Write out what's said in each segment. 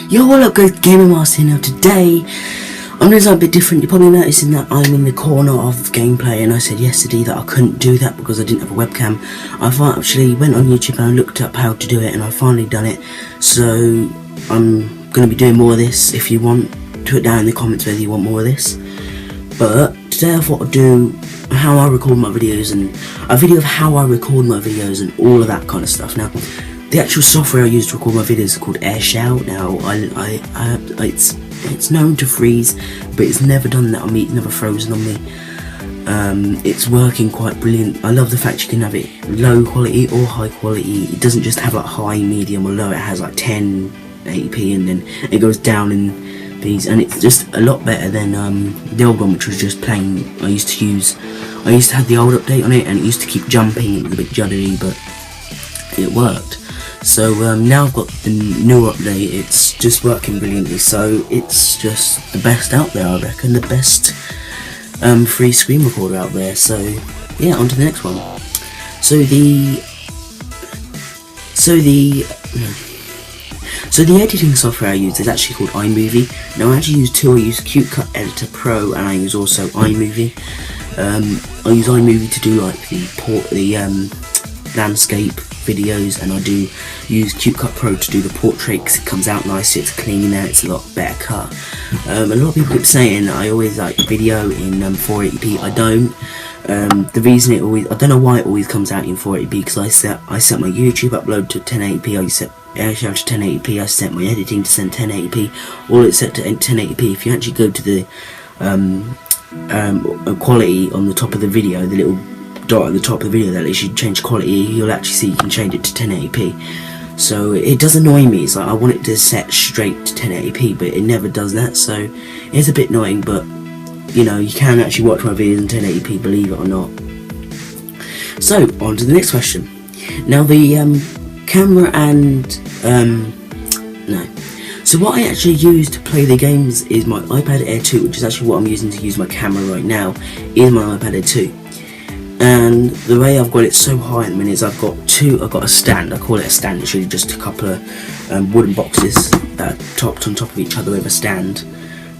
Yo, what up guys, gameplay+facecam here. Now today, I'm doing something a bit different. You're probably noticing that I'm in the corner of gameplay, and I said yesterday that I couldn't do that because I didn't have a webcam. I actually went on YouTube and I looked up how to do it, and I finally done it. So, I'm going to be doing more of this. If you want, put it down in the comments whether you want more of this. But, today I thought I'd do how I record my videos, and a video of how I record my videos and all of that kind of stuff. Now, the actual software I use to record my videos is called Airshell. Now, it's known to freeze, but it's never done that on me. It's never frozen on me. It's working quite brilliant. I love the fact you can have it low quality or high quality. It doesn't just have like high, medium, or low. It has like 1080p, and then it goes down in these, and it's just a lot better than the old one, which was just plain. I used to have the old update on it, and it used to keep jumping. It was a bit juddery, but it worked. So now I've got the new update. It's just working brilliantly. So it's just the best out there, I reckon. The best free screen recorder out there. So yeah, on to the next one. So the editing software I use is actually called iMovie. Now I actually use two. I use CuteCut Editor Pro, and I use also iMovie. I use iMovie to do like the landscape videos, and I do use CuteCut Pro to do the portrait because it comes out nice. It's clean there. It's a lot better cut. A lot of people keep saying I always like video in 480p. I don't. The reason I don't know why it always comes out in 480p, because I set my YouTube upload to 1080p. I set Airshell to 1080p. I set my editing to 1080p. All it's set to 1080p. If you actually go to the quality on the top of the video, the little dot at the top of the video that lets you change quality, you'll actually see you can change it to 1080p. So it does annoy me. It's like I want it to set straight to 1080p, but it never does that. So it's a bit annoying, but you know, you can actually watch my videos in 1080p, believe it or not. So on to the next question. Now the camera and so what I actually use to play the games is my iPad Air 2, which is actually what I'm using to use my camera right now, is my iPad Air 2. And the way I've got it so high at the minute is I've got a stand. I call it a stand. It's really just a couple of wooden boxes that are topped on top of each other with a stand.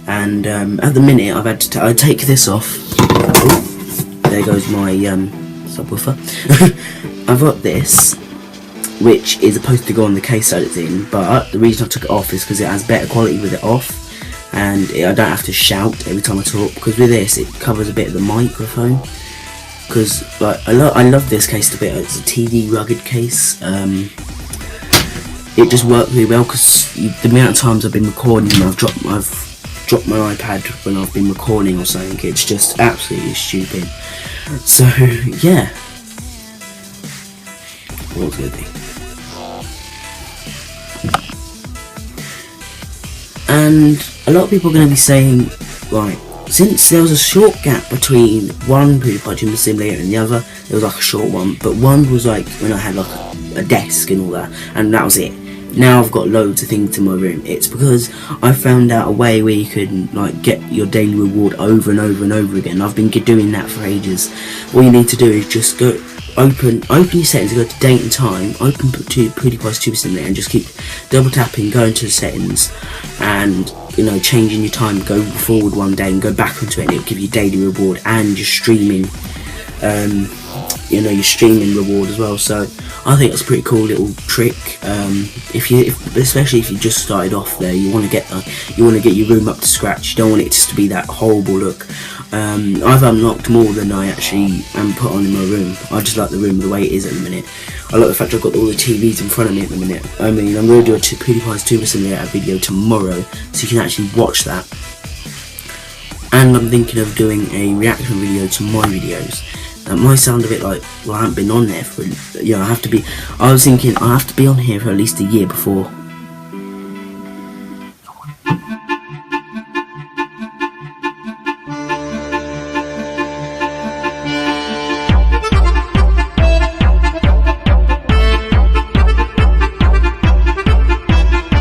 And at the minute I've had to I take this off. Oh, there goes my subwoofer. I've got this, which is supposed to go on the case that it's in, but the reason I took it off is because it has better quality with it off, and I don't have to shout every time I talk, because with this it covers a bit of the microphone. Because like I love this case a bit. It's a TV rugged case. It just worked really well, because the amount of times I've been recording, I've dropped my iPad when I've been recording or something. It's just absolutely stupid. So yeah, what's it gonna be? And a lot of people are going to be saying, right, since there was a short gap between one PewDiePie Tumor Simulator and the other, there was like a short one, but one was like when I had like a desk and all that, and that was it. Now I've got loads of things in my room. It's because I found out a way where you can like get your daily reward over and over and over again. I've been doing that for ages. All you need to do is just go open your settings, go to date and time, open PewDiePie's Tumor Simulator, and just keep double tapping, go into the settings, and you know, changing your time, go forward one day and go back onto it, and it'll give you daily reward and your streaming, your streaming reward as well. So I think that's a pretty cool little trick. Especially if you just started off there, you want to get your room up to scratch. You don't want it just to be that horrible look. I've unlocked more than I actually am put on in my room. I just like the room the way it is at the minute. I like the fact I've got all the TVs in front of me at the minute. I mean, I'm going to do a PewDiePie's Tumor Simulator video tomorrow, so you can actually watch that. And I'm thinking of doing a reaction video to my videos. That might sound a bit like, well, I haven't been on there for, I was thinking I have to be on here for at least a year before